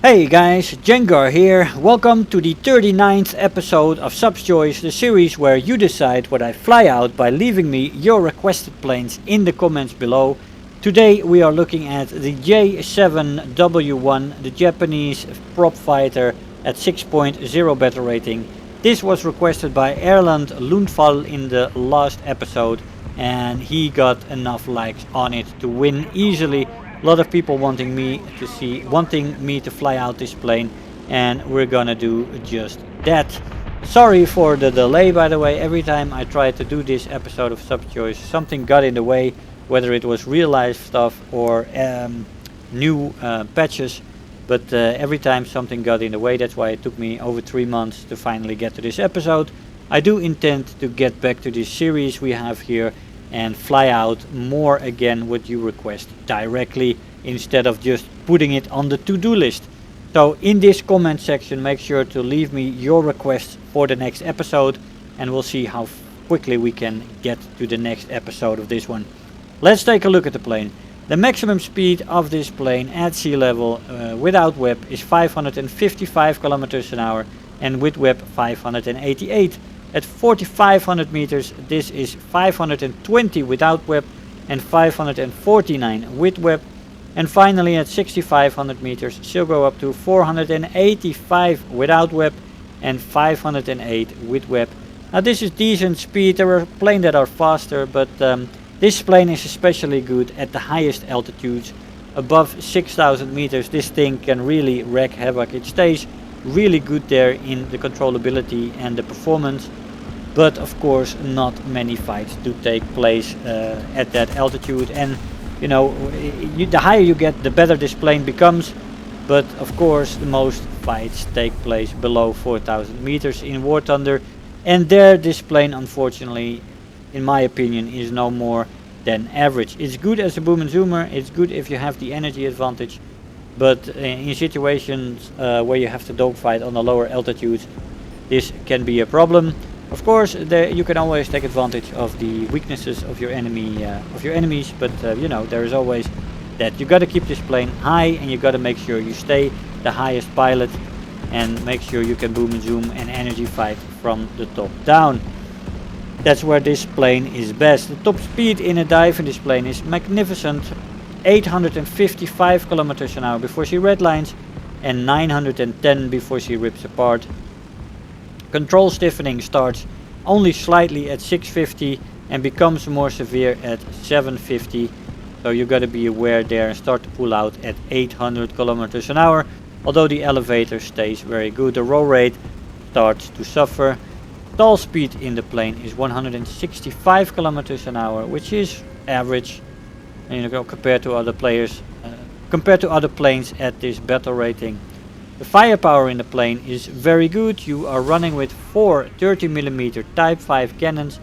Hey guys, Jengar here. Welcome to the 39th episode of Sub's Choice, the series where you decide what I fly out by leaving me your requested planes in the comments below. Today we are looking at the J7W1, the Japanese prop fighter at 6.0 battle rating. This was requested by Erland Lundvall in the last episode and he got enough likes on it to win easily. A lot of people wanting me to fly out this plane, and we're gonna do just that. Sorry for the delay, by the way. Every time I try to do this episode of Sub's Choice, something got in the way, whether it was real life stuff or new patches. But every time something got in the way, that's why it took me over 3 months to finally get to this episode. I do intend to get back to this series we have here and fly out more again what you request directly instead of just putting it on the to-do list. So in this comment section make sure to leave me your requests for the next episode and we'll see how quickly we can get to the next episode of this one. Let's take a look at the plane. The maximum speed of this plane at sea level without WEP is 555 kilometers an hour and with WEP 588. At 4,500 meters this is 520 without WEP and 549 with WEP, and finally at 6,500 meters she'll go up to 485 without WEP and 508 with WEP. Now this is decent speed. There are planes that are faster, but this plane is especially good at the highest altitudes. Above 6,000 meters this thing can really wreak havoc. It stays really good there in the controllability and the performance, but of course not many fights do take place at that altitude, and you know, the higher you get the better this plane becomes, but of course the most fights take place below 4,000 meters in War Thunder, and there this plane unfortunately in my opinion is no more than average. It's good as a boom and zoomer, it's good if you have the energy advantage, but in situations where you have to dogfight on the lower altitudes, this can be a problem. Of course, you can always take advantage of the weaknesses of your enemies, but you know, there is always that. You got to keep this plane high, and you got to make sure you stay the highest pilot, and make sure you can boom and zoom and energy fight from the top down. That's where this plane is best. The top speed in a dive in this plane is magnificent. 855 kilometers an hour before she redlines and 910 before she rips apart. Control stiffening starts only slightly at 650 and becomes more severe at 750, so you got to be aware there and start to pull out at 800 kilometers an hour, although the elevator stays very good. The roll rate starts to suffer. Stall speed in the plane is 165 kilometers an hour, which is average. And you know, compared to other planes at this battle rating. The firepower in the plane is very good. You are running with 4 30mm Type 5 cannons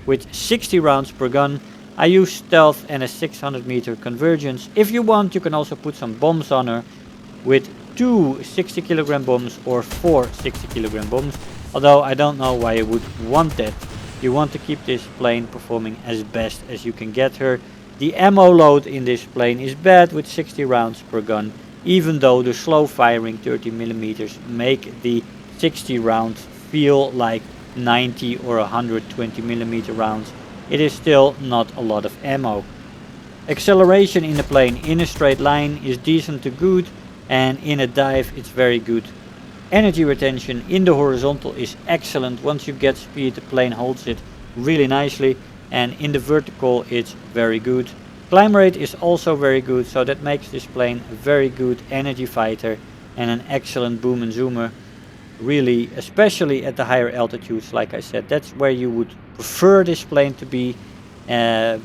with 60 rounds per gun. I use stealth and a 600 meter convergence. If you want, you can also put some bombs on her with 2 60 kilogram bombs or 4 60 kilogram bombs, although I don't know why you would want that. You want to keep this plane performing as best as you can get her. The ammo load in this plane is bad with 60 rounds per gun, even though the slow firing 30mm make the 60 rounds feel like 90 or 120mm rounds. It is still not a lot of ammo. Acceleration in the plane in a straight line is decent to good, and in a dive it's very good. Energy retention in the horizontal is excellent. Once you get speed the plane holds it really nicely, and in the vertical it's very good. Climb rate is also very good, so that makes this plane a very good energy fighter and an excellent boom and zoomer. Really, especially at the higher altitudes, like I said, that's where you would prefer this plane to be. Yeah,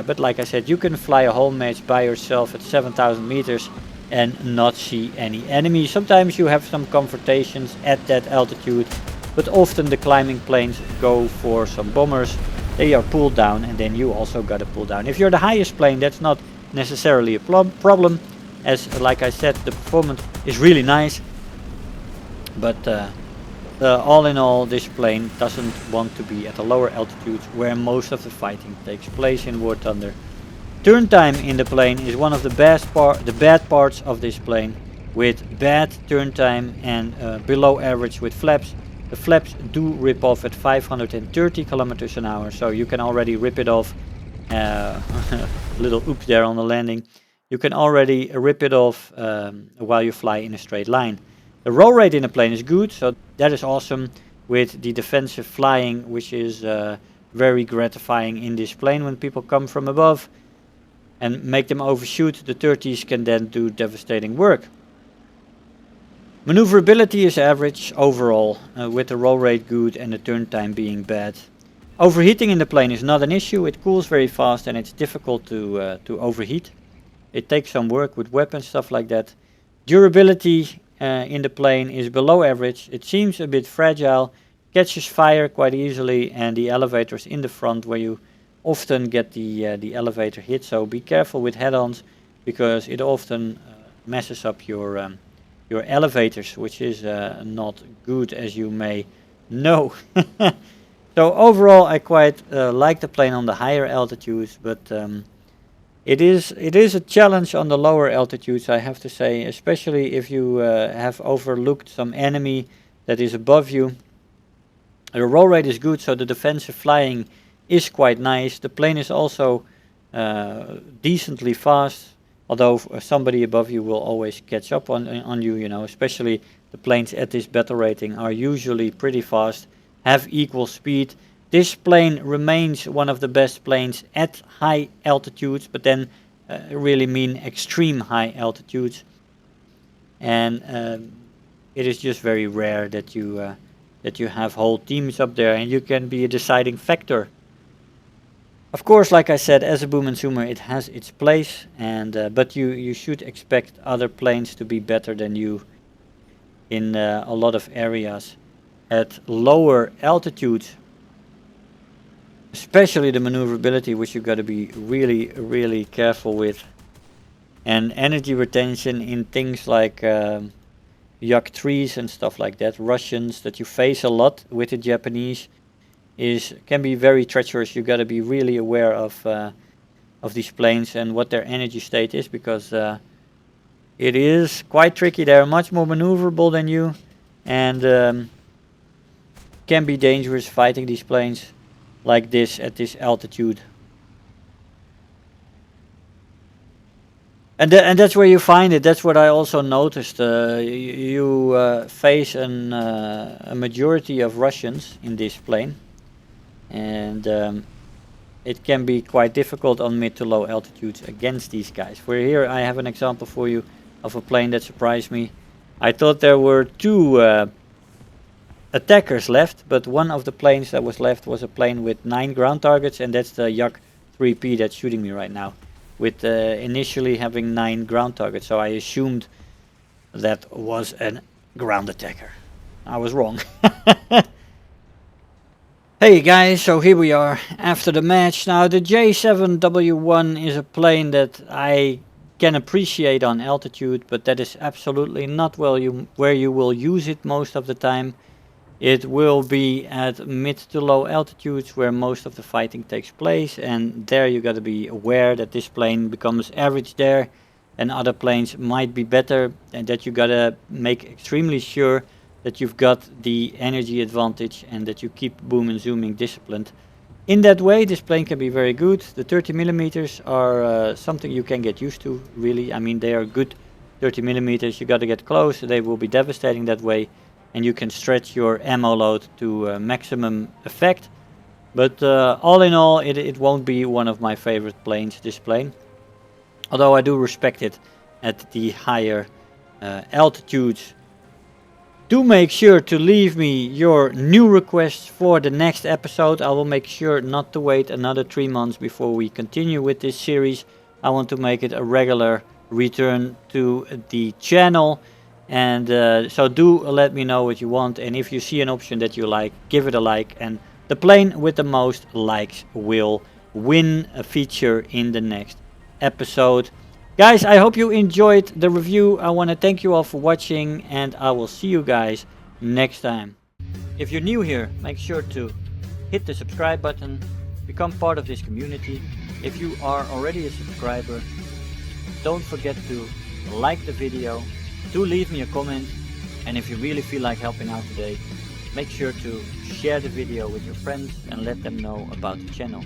but like I said, you can fly a whole match by yourself at 7,000 meters and not see any enemies. Sometimes you have some confrontations at that altitude, but often the climbing planes go for some bombers. They are pulled down, and then you also got to pull down. If you're the highest plane, that's not necessarily a problem, as like I said, the performance is really nice, but all in all this plane doesn't want to be at the lower altitudes where most of the fighting takes place in War Thunder. Turn time in the plane is one of the bad parts of this plane. with bad turn time and below average with flaps. The flaps do rip off at 530 kilometers an hour, so you can already rip it off. Little oops there on the landing. You can already rip it off while you fly in a straight line. The roll rate in the plane is good, so that is awesome with the defensive flying, which is very gratifying in this plane when people come from above and make them overshoot. The 30s can then do devastating work. Maneuverability is average overall, with the roll rate good and the turn time being bad. Overheating in the plane is not an issue. It cools very fast and it's difficult to overheat. It takes some work with weapons, stuff like that. Durability in the plane is below average. It seems a bit fragile, catches fire quite easily, and the elevators in the front where you often get the elevator hit. So be careful with head-ons because it often messes up your elevators, which is not good, as you may know. So overall, I quite like the plane on the higher altitudes, but it is a challenge on the lower altitudes, I have to say, especially if you have overlooked some enemy that is above you. The roll rate is good, so the defensive flying is quite nice. The plane is also decently fast, although somebody above you will always catch up on you, you know, especially the planes at this battle rating are usually pretty fast, have equal speed. This plane remains one of the best planes at high altitudes, but then really mean extreme high altitudes. And it is just very rare that you have whole teams up there and you can be a deciding factor. Of course, like I said, as a boom and zoomer, it has its place, and but you should expect other planes to be better than you in a lot of areas. At lower altitudes, especially the maneuverability, which you got to be really, really careful with, and energy retention in things like Yak 3s and stuff like that, Russians that you face a lot with the Japanese, can be very treacherous. You got to be really aware of these planes and what their energy state is, because it is quite tricky. They're much more maneuverable than you, and can be dangerous fighting these planes like this at this altitude. And that's where you find it. That's what I also noticed. You face a majority of Russians in this plane, and it can be quite difficult on mid to low altitudes against these guys. For here I have an example for you of a plane that surprised me. I thought there were two attackers left, but one of the planes that was left was a plane with 9 ground targets, and that's the Yak 3P that's shooting me right now, with initially having 9 ground targets. So I assumed that was a ground attacker. I was wrong. Hey guys, so here we are after the match. Now the J7W1 is a plane that I can appreciate on altitude, but that is absolutely not where you will use it most of the time. It will be at mid to low altitudes where most of the fighting takes place, and there you got to be aware that this plane becomes average there and other planes might be better, and that you got to make extremely sure that you've got the energy advantage and that you keep boom and zooming disciplined. In that way, this plane can be very good. The 30 millimeters are something you can get used to, really. I mean, they are good 30 millimeters. You got to get close. They will be devastating that way, and you can stretch your ammo load to maximum effect. But all in all, it won't be one of my favorite planes, this plane. Although I do respect it at the higher altitudes. Do make sure to leave me your new requests for the next episode. I will make sure not to wait another 3 months before we continue with this series. I want to make it a regular return to the channel. And so do let me know what you want. And if you see an option that you like, give it a like. And the plane with the most likes will win a feature in the next episode. Guys, I hope you enjoyed the review. I want to thank you all for watching, and I will see you guys next time. If you're new here, make sure to hit the subscribe button, become part of this community. If you are already a subscriber, don't forget to like the video, Do leave me a comment, and if you really feel like helping out today, make sure to share the video with your friends and let them know about the channel.